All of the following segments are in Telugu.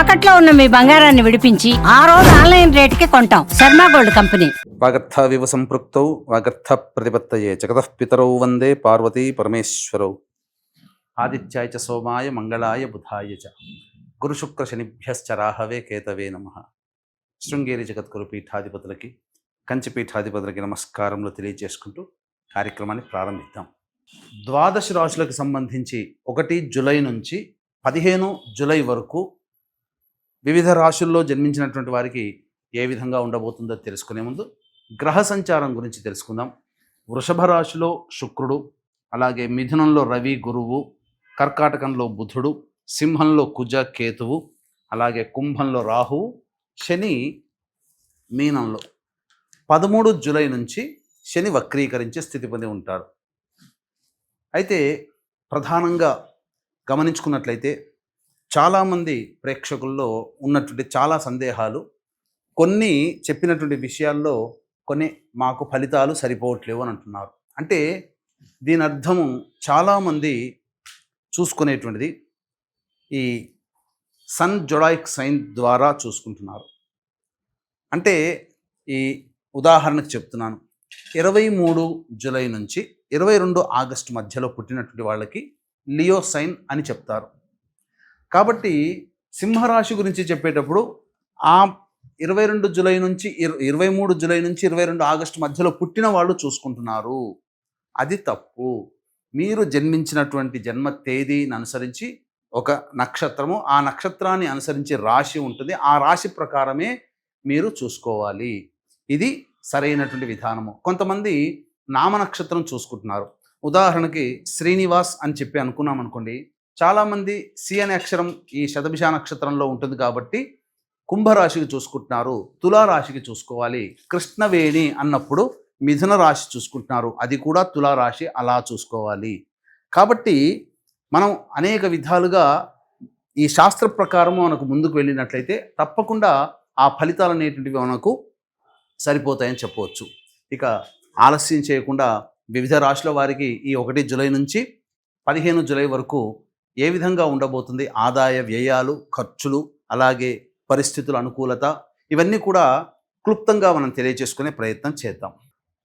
తాకట్లో ఉన్న మీ బంగారాన్ని విడిపించి ఆ రోజు ఆన్లైన్ రేటుకి కొంటాం. Sharma gold company. వాగర్థవివ సంపృక్తౌ వాగర్థ ప్రతిపత్తయే జగతః పితరౌ వందే పార్వతీ పరమేశ్వరౌ. ఆదిత్యాయ చ సోమాయ మంగళాయ బుధాయ చ గురుశుక్ర శనిభ్యశ్చ రాహవే కేతవే నమః. శృంగేరి జగద్గురు పీఠాధిపతులకి, కంచి పీఠాధిపతులకి నమస్కారములు తెలియజేసుకుంటూ కార్యక్రమాన్ని ప్రారంభిద్దాం. ద్వాదశ రాశులకు సంబంధించి 1 జూలై నుంచి 15 జూలై వరకు వివిధ రాశుల్లో జన్మించినటువంటి వారికి ఏ విధంగా ఉండబోతుందో తెలుసుకునే ముందు గ్రహ సంచారం గురించి తెలుసుకుందాం. వృషభ రాశిలో శుక్రుడు, అలాగే మిథునంలో రవి గురువు, కర్కాటకంలో బుధుడు, సింహంలో కుజ కేతువు, అలాగే కుంభంలో రాహువు, శని మీనంలో 13 జూలై నుంచి శని వక్రీకరించే స్థితి పొంది ఉంటాడు. అయితే ప్రధానంగా గమనించుకున్నట్లయితే చాలామంది ప్రేక్షకుల్లో ఉన్నటువంటి చాలా సందేహాలు, కొన్ని చెప్పినటువంటి విషయాల్లో కొన్ని మాకు ఫలితాలు సరిపోవట్లేవు అని అంటున్నారు. అంటే దీని అర్థము చాలామంది చూసుకునేటువంటిది ఈ సన్ జొడాయిక్ సైన్ ద్వారా చూసుకుంటున్నారు. అంటే ఈ ఉదాహరణకు చెప్తున్నాను, 23 జూలై నుంచి 22 ఆగస్టు మధ్యలో పుట్టినటువంటి వాళ్ళకి లియో సైన్ అని చెప్తారు. కాబట్టి సింహరాశి గురించి చెప్పేటప్పుడు ఆ 22 జూలై నుంచి 23 జూలై నుంచి 22 ఆగస్టు మధ్యలో పుట్టిన వాళ్ళు చూసుకుంటున్నారు. అది తప్పు. మీరు జన్మించినటువంటి జన్మ తేదీని అనుసరించి ఒక నక్షత్రము, ఆ నక్షత్రాన్ని అనుసరించి రాశి ఉంటుంది. ఆ రాశి ప్రకారమే మీరు చూసుకోవాలి. ఇది సరైనటువంటి విధానము. కొంతమంది నామ నక్షత్రం చూసుకుంటున్నారు. ఉదాహరణకి శ్రీనివాస్ అని చెప్పి అనుకున్నాం అనుకోండి, చాలామంది సి అనే అక్షరం ఈ శతభిష నక్షత్రంలో ఉంటుంది కాబట్టి కుంభరాశికి చూసుకుంటున్నారు, తులారాశికి చూసుకోవాలి. కృష్ణవేణి అన్నప్పుడు మిథున రాశి చూసుకుంటున్నారు, అది కూడా తులారాశి, అలా చూసుకోవాలి. కాబట్టి మనం అనేక విధాలుగా ఈ శాస్త్ర ప్రకారము మనకు ముందుకు వెళ్ళినట్లయితే తప్పకుండా ఆ ఫలితాలు అనేటువంటివి మనకు సరిపోతాయని చెప్పవచ్చు. ఇక ఆలస్యం చేయకుండా వివిధ రాశుల వారికి ఈ 1 జూలై నుంచి 15 జూలై వరకు ఏ విధంగా ఉండబోతుంది, ఆదాయ వ్యయాలు, ఖర్చులు, అలాగే పరిస్థితుల అనుకూలత, ఇవన్నీ కూడా క్లుప్తంగా మనం తెలియజేసుకునే ప్రయత్నం చేద్దాం.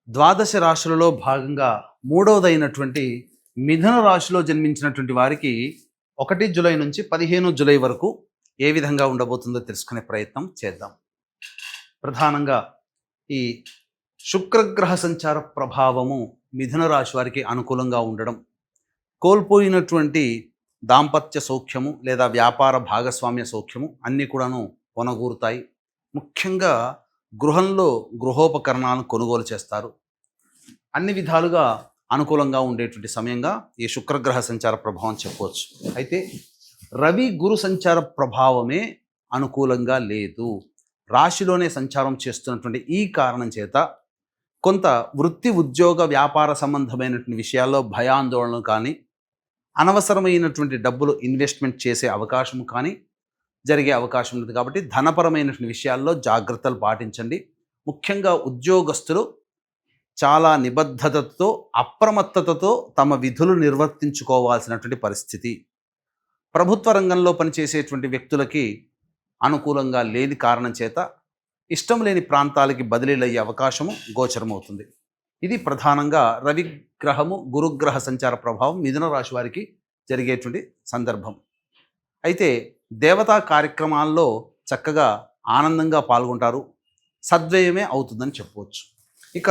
ద్వాదశ రాశులలో భాగంగా 3వదైనటువంటి మిథున రాశిలో జన్మించినటువంటి వారికి 1 జూలై నుంచి 15 జూలై వరకు ఏ విధంగా ఉండబోతుందో తెలుసుకునే ప్రయత్నం చేద్దాం. ప్రధానంగా ఈ శుక్రగ్రహ సంచార ప్రభావము మిథున రాశి వారికి అనుకూలంగా ఉండడం, కోల్పోయినటువంటి దాంపత్య సౌఖ్యము లేదా వ్యాపార భాగస్వామ్య సౌఖ్యము అన్నీ కూడాను కొనగూరుతాయి. ముఖ్యంగా గృహంలో గృహోపకరణాలను కొనుగోలు చేస్తారు. అన్ని విధాలుగా అనుకూలంగా ఉండేటువంటి సమయంగా ఈ శుక్రగ్రహ సంచార ప్రభావం చెప్పవచ్చు. అయితే రవి గురు సంచార ప్రభావమే అనుకూలంగా లేదు. రాశిలోనే సంచారం చేస్తున్నటువంటి ఈ కారణం చేత కొంత వృత్తి ఉద్యోగ వ్యాపార సంబంధమైనటువంటి విషయాల్లో భయాందోళనలు కానీ, అనవసరమైనటువంటి డబ్బులు ఇన్వెస్ట్మెంట్ చేసే అవకాశం కానీ జరిగే అవకాశం ఉంది. కాబట్టి ధనపరమైనటువంటి విషయాల్లో జాగ్రత్తలు పాటించండి. ముఖ్యంగా ఉద్యోగస్తులు చాలా నిబద్ధతతో, అప్రమత్తతతో తమ విధులు నిర్వర్తించుకోవాల్సినటువంటి పరిస్థితి. ప్రభుత్వ రంగంలో పనిచేసేటువంటి వ్యక్తులకి అనుకూలంగా లేని కారణం చేత ఇష్టం లేని ప్రాంతాలకి బదిలీలయ్యే అవకాశము గోచరమవుతుంది. ఇది ప్రధానంగా రవిగ్రహము గురుగ్రహ సంచార ప్రభావం మిథున రాశి వారికి జరిగేటువంటి సందర్భం. అయితే దేవతా కార్యక్రమాల్లో చక్కగా ఆనందంగా పాల్గొంటారు, సద్వ్యయమే అవుతుందని చెప్పవచ్చు. ఇక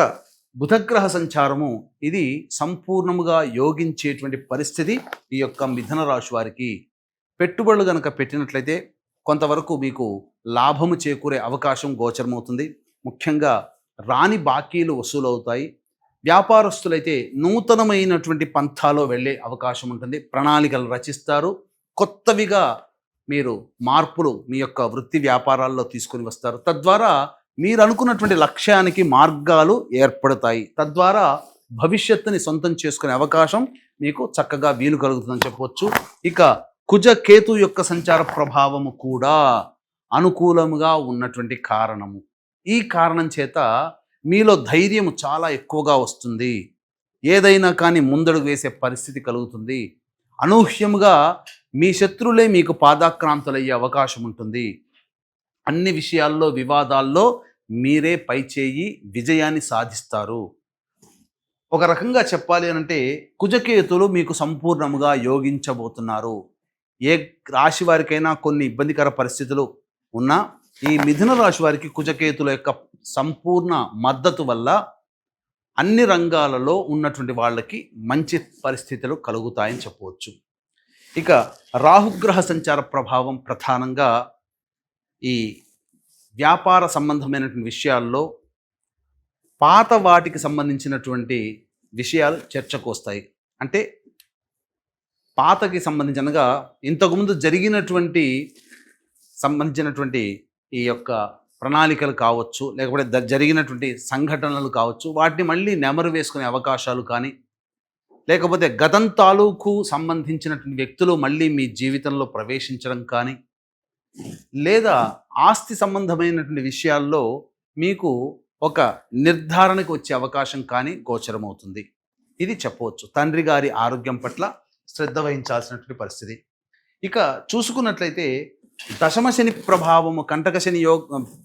బుధగ్రహ సంచారము ఇది సంపూర్ణముగా యోగించేటువంటి పరిస్థితి ఈ యొక్క మిథున రాశి వారికి. పెట్టుబడులు కనుక పెట్టినట్లయితే కొంతవరకు మీకు లాభము చేకూరే అవకాశం గోచరమవుతుంది. ముఖ్యంగా రాని బాకీలు వసూలవుతాయి. వ్యాపారస్తులైతే నూతనమైనటువంటి పంథాలో వెళ్ళే అవకాశం ఉంటుంది. ప్రణాళికలు రచిస్తారు. కొత్తవిగా మీరు మార్పులు మీ యొక్క వృత్తి వ్యాపారాల్లో తీసుకొని వస్తారు. తద్వారా మీరు అనుకున్నటువంటి లక్ష్యానికి మార్గాలు ఏర్పడతాయి. తద్వారా భవిష్యత్తుని సొంతం చేసుకునే అవకాశం మీకు చక్కగా వీలు కలుగుతుందని చెప్పవచ్చు. ఇక కుజ కేతు యొక్క సంచార ప్రభావము కూడా అనుకూలముగా ఉన్నటువంటి కారణము. ఈ కారణం చేత మీలో ధైర్యము చాలా ఎక్కువగా వస్తుంది. ఏదైనా కానీ ముందడుగు వేసే పరిస్థితి కలుగుతుంది. అనూహ్యముగా మీ శత్రువులే మీకు పాదాక్రాంతులయ్యే అవకాశం ఉంటుంది. అన్ని విషయాల్లో, వివాదాల్లో మీరే పైచేయి విజయాన్ని సాధిస్తారు. ఒక రకంగా చెప్పాలి అనంటే కుజకేతులు మీకు సంపూర్ణముగా యోగించబోతున్నారు. ఏ రాశి వారికైనా కొన్ని ఇబ్బందికర పరిస్థితులు ఉన్నా ఈ మిథున రాశి వారికి కుజకేతుల యొక్క సంపూర్ణ మద్దతు వల్ల అన్ని రంగాలలో ఉన్నటువంటి వాళ్ళకి మంచి పరిస్థితులు కలుగుతాయని చెప్పవచ్చు. ఇక రాహుగ్రహ సంచార ప్రభావం ప్రధానంగా ఈ వ్యాపార సంబంధమైనటువంటి విషయాల్లో పాత వాటికి సంబంధించినటువంటి విషయాలు చర్చకు వస్తాయి. అంటే పాతకి సంబంధించినగా ఇంతకుముందు సంబంధించినటువంటి ఈ యొక్క ప్రణాళికలు కావచ్చు, లేకపోతే జరిగినటువంటి సంఘటనలు కావచ్చు, వాటిని మళ్ళీ నెమరు వేసుకునే అవకాశాలు కానీ, లేకపోతే గతం తాలూకు సంబంధించినటువంటి వ్యక్తులు మళ్ళీ మీ జీవితంలో ప్రవేశించడం కానీ, లేదా ఆస్తి సంబంధమైనటువంటి విషయాల్లో మీకు ఒక నిర్ధారణకు వచ్చే అవకాశం కానీ గోచరమవుతుంది. ఇది చెప్పవచ్చు. తండ్రి గారి ఆరోగ్యం పట్ల శ్రద్ధ వహించాల్సినటువంటి పరిస్థితి. ఇక చూసుకున్నట్లయితే దశమ శని ప్రభావము, కంటక శని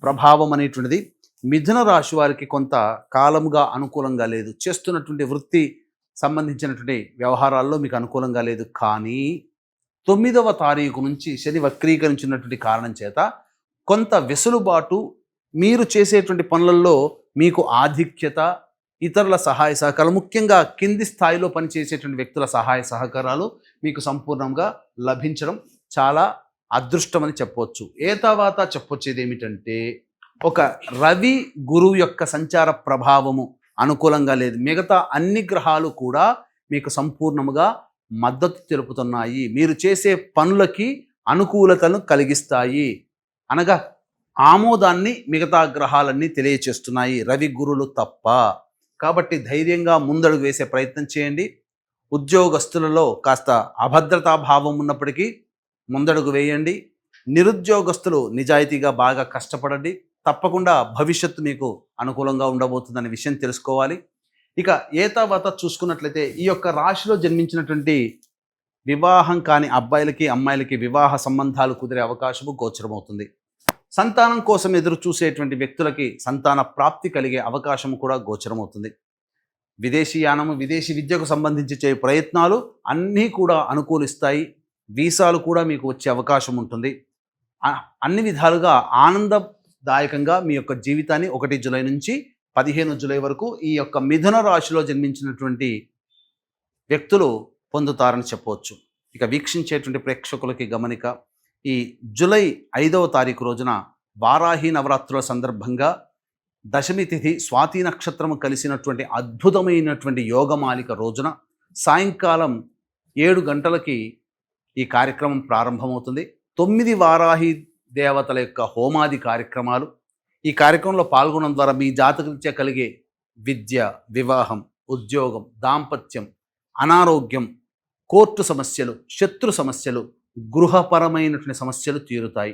ప్రభావం అనేటువంటిది మిథున రాశి వారికి కొంత కాలముగా అనుకూలంగా లేదు. చేస్తున్నటువంటి వృత్తి సంబంధించినటువంటి వ్యవహారాల్లో మీకు అనుకూలంగా లేదు. కానీ 9వ తారీఖు నుంచి శని వక్రీకరించినటువంటి కారణం చేత కొంత వెసులుబాటు, మీరు చేసేటువంటి పనులలో మీకు ఆధిక్యత, ఇతరుల సహాయ సహకారాలు, ముఖ్యంగా కింది స్థాయిలో పనిచేసేటువంటి వ్యక్తుల సహాయ సహకారాలు మీకు సంపూర్ణంగా లభించడం చాలా అదృష్టమని చెప్పవచ్చు. ఏ తర్వాత చెప్పొచ్చేది ఏమిటంటే ఒక రవి గురువు యొక్క సంచార ప్రభావము అనుకూలంగా లేదు. మిగతా అన్ని గ్రహాలు కూడా మీకు సంపూర్ణముగా మద్దతు తెలుపుతున్నాయి. మీరు చేసే పనులకి అనుకూలతను కలిగిస్తాయి. అనగా ఆమోదాన్ని మిగతా గ్రహాలన్నీ తెలియచేస్తున్నాయి, రవి గురులు తప్ప. కాబట్టి ధైర్యంగా ముందడుగు వేసే ప్రయత్నం చేయండి. ఉద్యోగస్తులలో కాస్త అభద్రతా భావం ఉన్నప్పటికీ ముందడుగు వేయండి. నిరుద్యోగస్తులు నిజాయితీగా బాగా కష్టపడండి. తప్పకుండా భవిష్యత్తు మీకు అనుకూలంగా ఉండబోతుందనే విషయం తెలుసుకోవాలి. ఇక ఏ తర్వాత చూసుకున్నట్లయితే ఈ యొక్క రాశిలో జన్మించినటువంటి వివాహం కాని అబ్బాయిలకి, అమ్మాయిలకి వివాహ సంబంధాలు కుదిరే అవకాశము గోచరమవుతుంది. సంతానం కోసం ఎదురు చూసేటువంటి వ్యక్తులకి సంతాన ప్రాప్తి కలిగే అవకాశం కూడా గోచరమవుతుంది. విదేశీయానము, విదేశీ విద్యకు సంబంధించి చే ప్రయత్నాలు అన్నీ కూడా అనుకూలిస్తాయి. వీసాలు కూడా మీకు వచ్చే అవకాశం ఉంటుంది. అన్ని విధాలుగా ఆనందదాయకంగా మీ యొక్క జీవితాన్ని 1 జూలై నుంచి 15 జూలై వరకు ఈ యొక్క మిథున రాశిలో జన్మించినటువంటి వ్యక్తులు పొందుతారని చెప్పవచ్చు. ఇక వీక్షించేటువంటి ప్రేక్షకులకి గమనిక, ఈ జూలై 5వ తారీఖు రోజున వారాహి నవరాత్రుల సందర్భంగా దశమి తిథి స్వాతి నక్షత్రము కలిసినటువంటి అద్భుతమైనటువంటి యోగమాలిక రోజున సాయంకాలం 7 గంటలకి ఈ కార్యక్రమం ప్రారంభమవుతుంది. 9 వారాహి దేవతల యొక్క హోమాది కార్యక్రమాలు. ఈ కార్యక్రమంలో పాల్గొనడం ద్వారా మీ జాతకరీత్యా కలిగే విద్య, వివాహం, ఉద్యోగం, దాంపత్యం, అనారోగ్యం, కోర్టు సమస్యలు, శత్రు సమస్యలు, గృహపరమైనటువంటి సమస్యలు తీరుతాయి.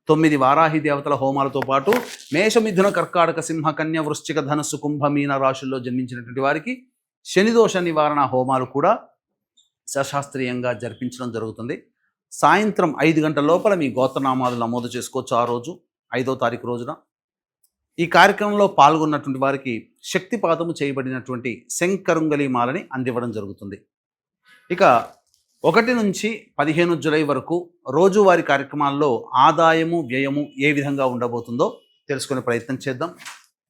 9 వారాహి దేవతల హోమాలతో పాటు మేష, మిథున, కర్కాటక, సింహ, కన్య, వృశ్చిక, ధనుస్సు, కుంభ, మీన రాశుల్లో జన్మించినటువంటి వారికి శనిదోష నివారణ హోమాలు కూడా సశాస్త్రీయంగా జరిపించడం జరుగుతుంది. సాయంత్రం 5 గంటల లోపల మీ గోత్రనామాలు నమోదు చేసుకోవచ్చు. ఆ రోజు 5వ తారీఖు రోజున ఈ కార్యక్రమంలో పాల్గొన్నటువంటి వారికి శక్తిపాతము చేయబడినటువంటి శంకరుంగలి మాలని అందివ్వడం జరుగుతుంది. ఇక 1 నుంచి 15 జూలై వరకు రోజువారీ కార్యక్రమాల్లో ఆదాయము, వ్యయము ఏ విధంగా ఉండబోతుందో తెలుసుకునే ప్రయత్నం చేద్దాం.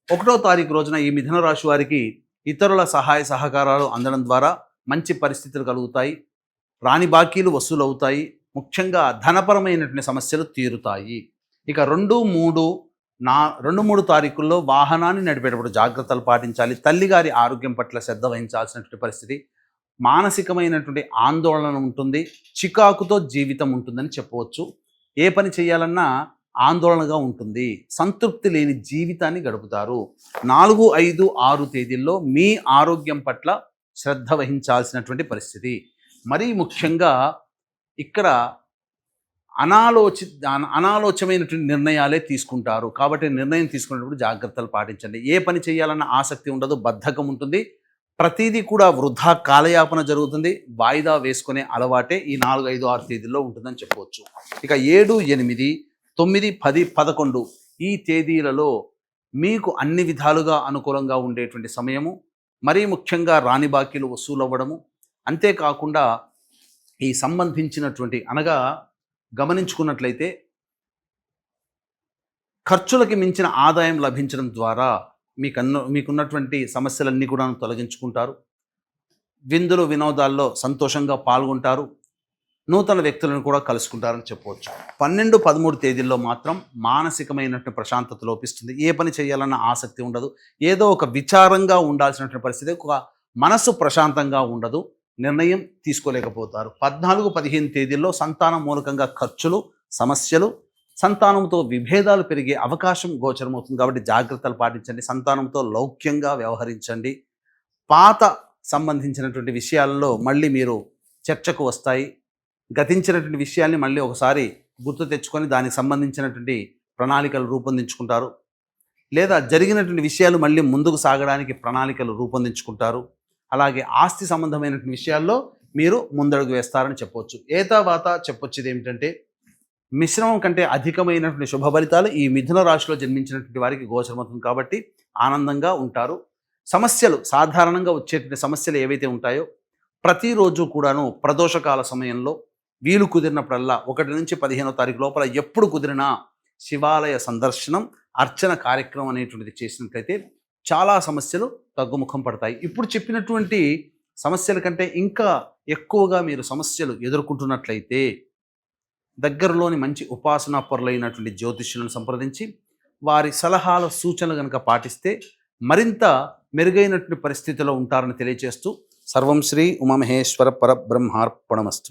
1వ తారీఖు రోజున ఈ మిథున రాశి వారికి ఇతరుల సహాయ సహకారాలు అందడం ద్వారా మంచి పరిస్థితులు కలుగుతాయి. రాని బాకీలు వసూలవుతాయి. ముఖ్యంగా ధనపరమైనటువంటి సమస్యలు తీరుతాయి. ఇక 2, 3 తారీఖుల్లో వాహనాన్ని నడిపేటప్పుడు జాగ్రత్తలు పాటించాలి. తల్లిగారి ఆరోగ్యం పట్ల శ్రద్ధ వహించాల్సినటువంటి పరిస్థితి. మానసికమైనటువంటి ఆందోళన ఉంటుంది. చికాకుతో జీవితం ఉంటుందని చెప్పవచ్చు. ఏ పని చేయాలన్నా ఆందోళనగా ఉంటుంది. సంతృప్తి లేని జీవితాన్ని గడుపుతారు. 4, 5, 6 తేదీల్లో మీ ఆరోగ్యం పట్ల శ్రద్ధ వహించాల్సినటువంటి పరిస్థితి. మరీ ముఖ్యంగా ఇక్కడ అనాలోచమైనటువంటి నిర్ణయాలే తీసుకుంటారు. కాబట్టి నిర్ణయం తీసుకునేటప్పుడు జాగ్రత్తలు పాటించండి. ఏ పని చేయాలన్న ఆసక్తి ఉండదు, బద్ధకం ఉంటుంది. ప్రతిదీ కూడా వృధా కాలయాపన జరుగుతుంది. వాయిదా వేసుకునే అలవాటే ఈ 4, 5, 6 తేదీల్లో ఉంటుందని చెప్పవచ్చు. ఇక 7, 8, 9, 10, 11 ఈ తేదీలలో మీకు అన్ని విధాలుగా అనుకూలంగా ఉండేటువంటి సమయము. మరీ ముఖ్యంగా రాని బాకీలు వసూలవ్వడము, అంతేకాకుండా ఈ సంబంధించినటువంటి అనగా గమనించుకున్నట్లయితే ఖర్చులకి మించిన ఆదాయం లభించడం ద్వారా మీకున్నటువంటి సమస్యలన్నీ కూడా తొలగించుకుంటారు. విందులు వినోదాల్లో సంతోషంగా పాల్గొంటారు. నూతన వ్యక్తులను కూడా కలుసుకుంటారని చెప్పవచ్చు. 12, 13 తేదీల్లో మాత్రం మానసికమైనటువంటి ప్రశాంతత లోపిస్తుంది. ఏ పని చేయాలన్న ఆసక్తి ఉండదు. ఏదో ఒక విచారంగా ఉండాల్సినటువంటి పరిస్థితి, ఒక మనసు ప్రశాంతంగా ఉండదు. నిర్ణయం తీసుకోలేకపోతారు. 14, 15 తేదీల్లో సంతానం మూలకంగా ఖర్చులు, సమస్యలు, సంతానంతో విభేదాలు పెరిగే అవకాశం గోచరమవుతుంది. కాబట్టి జాగ్రత్తలు పాటించండి. సంతానంతో లౌక్యంగా వ్యవహరించండి. పాత సంబంధించినటువంటి విషయాలలో మళ్ళీ మీరు చర్చకు వస్తాయి. గతించినటువంటి విషయాల్ని మళ్ళీ ఒకసారి గుర్తు తెచ్చుకొని దానికి సంబంధించినటువంటి ప్రణాళికలు రూపొందించుకుంటారు. లేదా జరిగినటువంటి విషయాలు మళ్ళీ ముందుకు సాగడానికి ప్రణాళికలు రూపొందించుకుంటారు. అలాగే ఆస్తి సంబంధమైనటువంటి విషయాల్లో మీరు ముందడుగు వేస్తారని చెప్పవచ్చు. ఏతావాత చెప్పొచ్చేది ఏమిటంటే, మిశ్రమం కంటే అధికమైనటువంటి శుభ ఫలితాలు ఈ మిథున రాశిలో జన్మించినటువంటి వారికి గోచరమవుతుంది. కాబట్టి ఆనందంగా ఉంటారు. సమస్యలు సాధారణంగా వచ్చేటువంటి సమస్యలు ఏవైతే ఉంటాయో ప్రతిరోజు కూడాను ప్రదోషకాల సమయంలో వీలు కుదిరినప్పుడల్లా 1 నుంచి 15వ తారీఖు లోపల ఎప్పుడు కుదిరినా శివాలయ సందర్శనం, అర్చన కార్యక్రమం అనేటువంటిది చేసినట్లయితే చాలా సమస్యలు తగ్గుముఖం పడతాయి. ఇప్పుడు చెప్పినటువంటి సమస్యల కంటే ఇంకా ఎక్కువగా మీరు సమస్యలు ఎదుర్కొంటున్నట్లయితే దగ్గరలోని మంచి ఉపాసనా పరులైనటువంటి జ్యోతిష్యులను సంప్రదించి వారి సలహాల సూచనలు కనుక పాటిస్తే మరింత మెరుగైనటువంటి పరిస్థితిలో ఉంటారని తెలియజేస్తూ సర్వం శ్రీ ఉమామహేశ్వర పరబ్రహ్మార్పణమస్తు.